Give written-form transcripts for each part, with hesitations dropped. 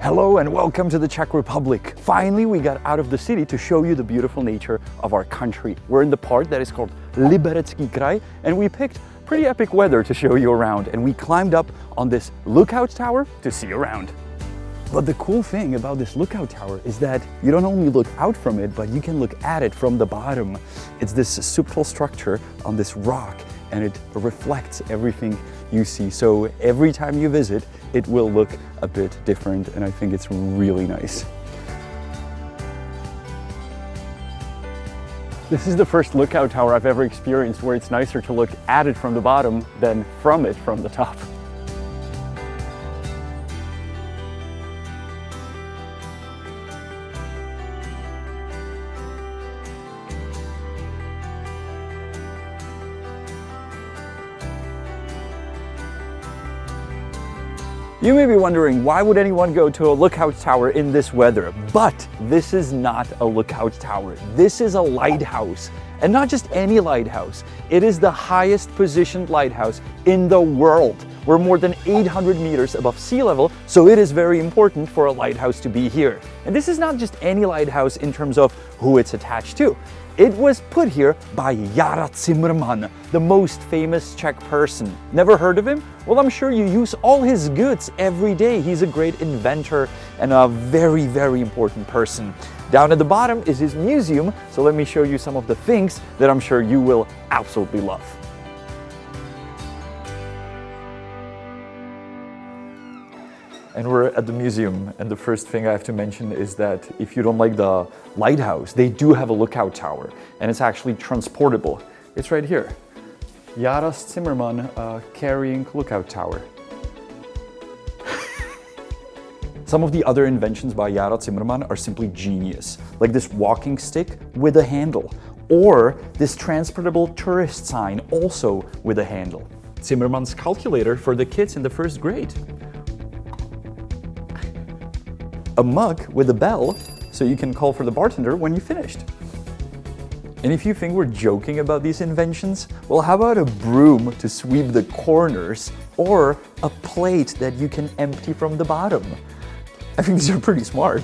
Hello and welcome to the Czech Republic. Finally, we got out of the city to show you the beautiful nature of our country. We're in the part that is called Liberecký kraj, and we picked pretty epic weather to show you around, and we climbed up on this lookout tower to see around. But the cool thing about this lookout tower is that you don't only look out from it, but you can look at it from the bottom. It's this subtle structure on this rock, and it reflects everything you see. So every time you visit, it will look a bit different, and I think it's really nice. This is the first lookout tower I've ever experienced where it's nicer to look at it from the bottom than from it from the top. You may be wondering, why would anyone go to a lookout tower in this weather? But this is not a lookout tower. This is a lighthouse. And not just any lighthouse. It is the highest positioned lighthouse in the world. We're more than 800 meters above sea level, so it is very important for a lighthouse to be here. And this is not just any lighthouse in terms of who it's attached to. It was put here by Jára Cimrman, the most famous Czech person. Never heard of him? Well, I'm sure you use all his goods every day. He's a great inventor and a very, very important person. Down at the bottom is his museum, so let me show you some of the things that I'm sure you will absolutely love. And we're at the museum, and the first thing I have to mention is that if you don't like the lighthouse, they do have a lookout tower, and it's actually transportable. It's right here. Jára Cimrman carrying lookout tower. Some of the other inventions by Jára Cimrman are simply genius, like this walking stick with a handle, or this transportable tourist sign also with a handle. Cimrman's calculator for the kids in the first grade. A mug with a bell, so you can call for the bartender when you finished. And if you think we're joking about these inventions, well, how about a broom to sweep the corners, or a plate that you can empty from the bottom? I think these are pretty smart.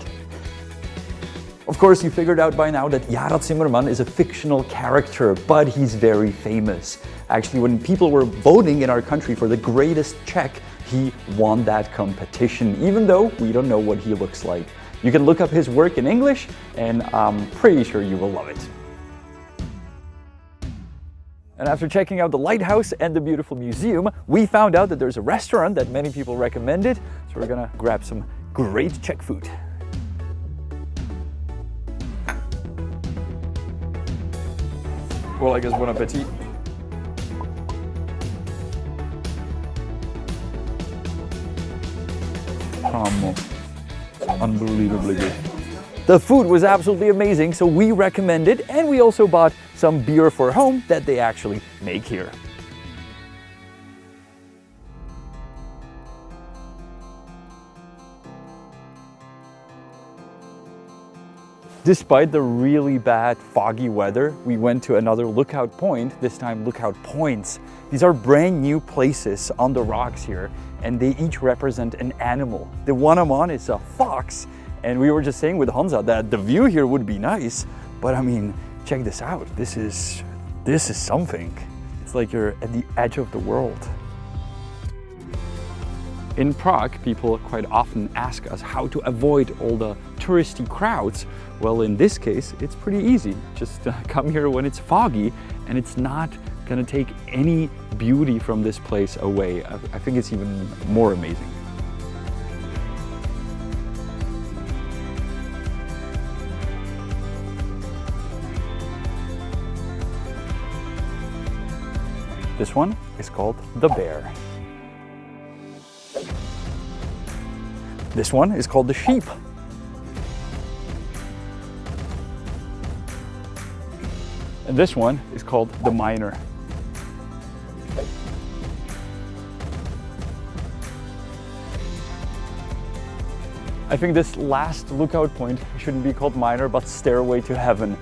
Of course, you figured out by now that Jára Cimrman is a fictional character, but he's very famous. Actually, when people were voting in our country for the greatest Czech, he won that competition, even though we don't know what he looks like. You can look up his work in English, and I'm pretty sure you will love it. And after checking out the lighthouse and the beautiful museum, we found out that there's a restaurant that many people recommended, so we're gonna grab some great Czech food. Well, I guess bon appetit. Unbelievably good. The food was absolutely amazing, so we recommend it, and we also bought some beer for home that they actually make here. Despite the really bad foggy weather, we went to another lookout point, this time lookout points. These are brand new places on the rocks here, and they each represent an animal. The one I'm on is a fox, and we were just saying with Honza that the view here would be nice, but I mean, check this out. This is something. It's like you're at the edge of the world. In Prague, people quite often ask us how to avoid all the touristy crowds. Well, in this case, it's pretty easy. Just come here when it's foggy, and it's not gonna take any beauty from this place away. I think it's even more amazing. This one is called the bear. This one is called the sheep. And this one is called the miner. I think this last lookout point shouldn't be called miner, but stairway to heaven.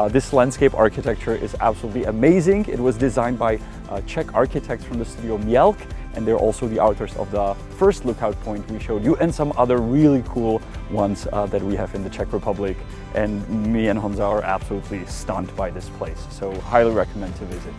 This landscape architecture is absolutely amazing. It was designed by Czech architects from the studio Mielk, and they're also the authors of the first lookout point we showed you and some other really cool ones that we have in the Czech Republic. And me and Honza are absolutely stunned by this place, so highly recommend to visit.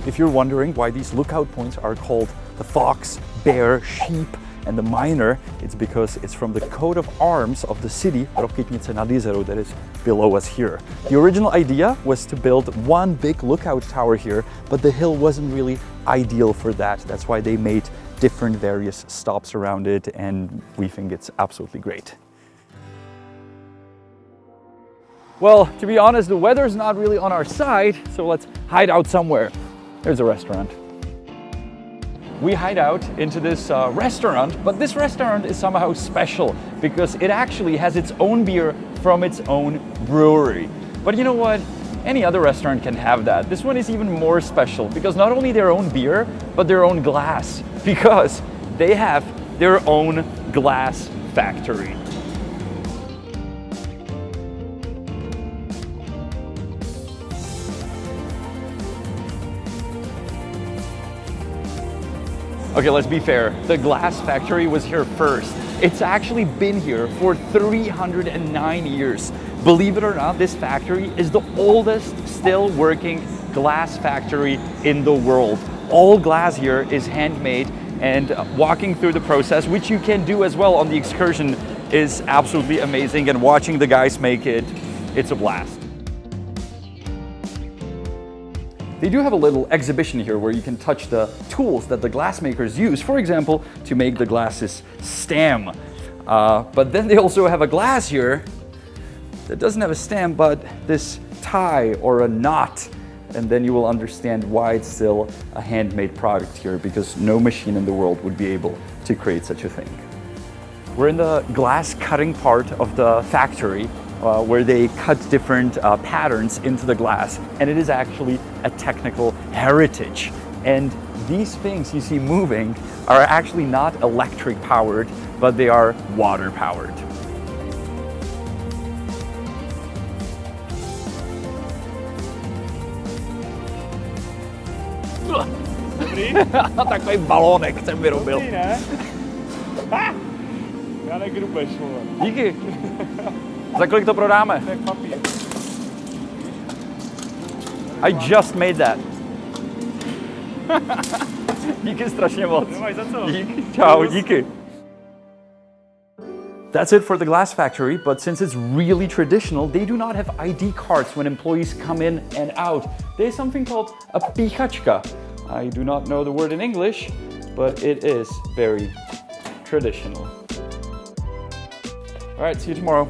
If you're wondering why these lookout points are called the fox, bear, sheep, and the miner, it's because it's from the coat of arms of the city Rokytnice nad Jizerou that is below us here. The original idea was to build one big lookout tower here, but the hill wasn't really ideal for that. That's why they made different various stops around it, and we think it's absolutely great. Well, to be honest, the weather's not really on our side, so let's hide out somewhere. There's a restaurant. We hide out into this restaurant, but this restaurant is somehow special because it actually has its own beer from its own brewery. But you know what? Any other restaurant can have that. This one is even more special because not only their own beer, but their own glass, because they have their own glass factory. Okay, let's be fair. The glass factory was here first. It's actually been here for 309 years. Believe it or not, this factory is the oldest still working glass factory in the world. All glass here is handmade, and walking through the process, which you can do as well on the excursion, is absolutely amazing, and watching the guys make it, it's a blast. They do have a little exhibition here where you can touch the tools that the glassmakers use, for example, to make the glasses stem. But then they also have a glass here that doesn't have a stem, but this tie or a knot. And then you will understand why it's still a handmade product here, because no machine in the world would be able to create such a thing. We're in the glass cutting part of the factory, where they cut different patterns into the glass, and it is actually a technical heritage. And these things you see moving are actually not electric powered, but they are water powered. Takový balónek jsem vyrobil. Janek Rubeš, vole. Díky. Za kolik to prodáme? To je papír. I just made that. Díky strašně moc. Nemáš za co. Díky. Čau, díky. That's it for the glass factory, but since it's really traditional, they do not have ID cards when employees come in and out. There's something called a píchačka. I do not know the word in English, but it is very traditional. All right, see you tomorrow.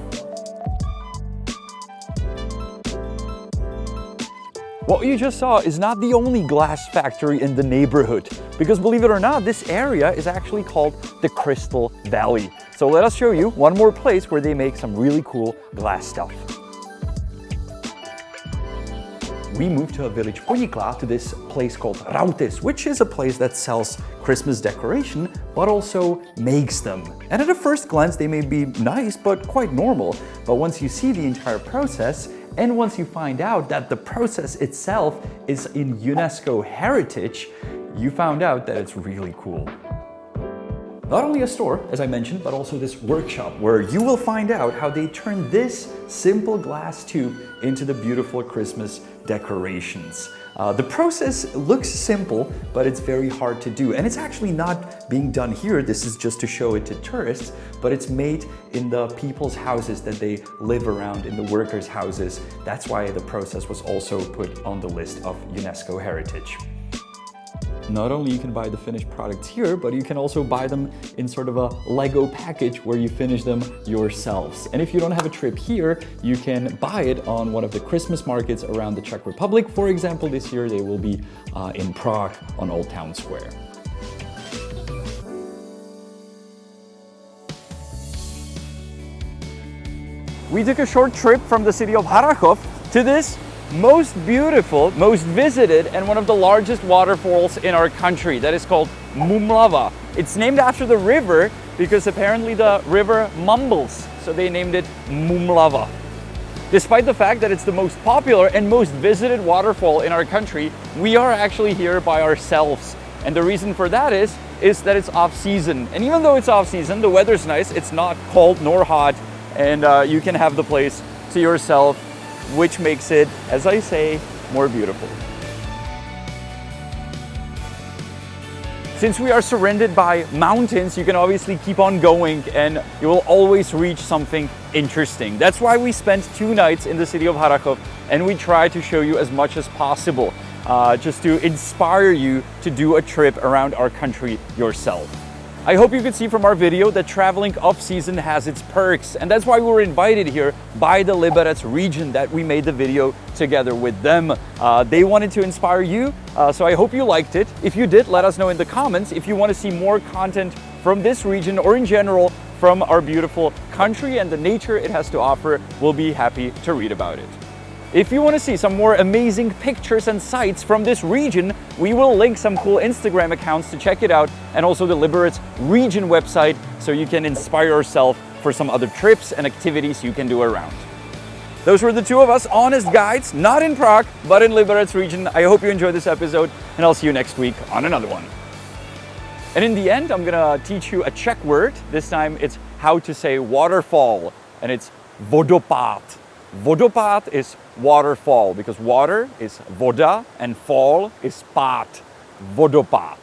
What you just saw is not the only glass factory in the neighborhood, because believe it or not, this area is actually called the Crystal Valley. So let us show you one more place where they make some really cool glass stuff. We moved to a village Ponikla, to this place called Rautis, which is a place that sells Christmas decoration, but also makes them. And at a first glance, they may be nice, but quite normal. But once you see the entire process, and once you find out that the process itself is in UNESCO heritage, you found out that it's really cool. Not only a store, as I mentioned, but also this workshop where you will find out how they turn this simple glass tube into the beautiful Christmas decorations. The process looks simple, but it's very hard to do. And it's actually not being done here. This is just to show it to tourists, but it's made in the people's houses that they live around, in the workers' houses. That's why the process was also put on the list of UNESCO heritage. Not only you can buy the finished products here, but you can also buy them in sort of a Lego package where you finish them yourselves. And if you don't have a trip here, you can buy it on one of the Christmas markets around the Czech Republic. For example, this year they will be in Prague on Old Town Square. We took a short trip from the city of Harrachov to this most beautiful, most visited, and one of the largest waterfalls in our country that is called Mumlava. It's named after the river because apparently the river mumbles, so they named it Mumlava. Despite the fact that it's the most popular and most visited waterfall in our country, we are actually here by ourselves. And the reason for that is that it's off season. And even though it's off season, the weather's nice, it's not cold nor hot, and you can have the place to yourself, which makes it, as I say, more beautiful. Since we are surrounded by mountains, you can obviously keep on going and you will always reach something interesting. That's why we spent 2 nights in the city of Harrachov, and we try to show you as much as possible, just to inspire you to do a trip around our country yourself. I hope you could see from our video that traveling off-season has its perks, and that's why we were invited here by the Liberec region that we made the video together with them. They wanted to inspire you, so I hope you liked it. If you did, let us know in the comments. If you want to see more content from this region or in general from our beautiful country and the nature it has to offer, we'll be happy to read about it. If you want to see some more amazing pictures and sights from this region, we will link some cool Instagram accounts to check it out, and also the Liberec region website, so you can inspire yourself for some other trips and activities you can do around. Those were the 2 of us, honest guides, not in Prague, but in Liberec region. I hope you enjoyed this episode, and I'll see you next week on another one. And in the end, I'm gonna teach you a Czech word. This time it's how to say waterfall, and it's vodopád. Vodopád is waterfall, because water is voda and fall is pád. Vodopád.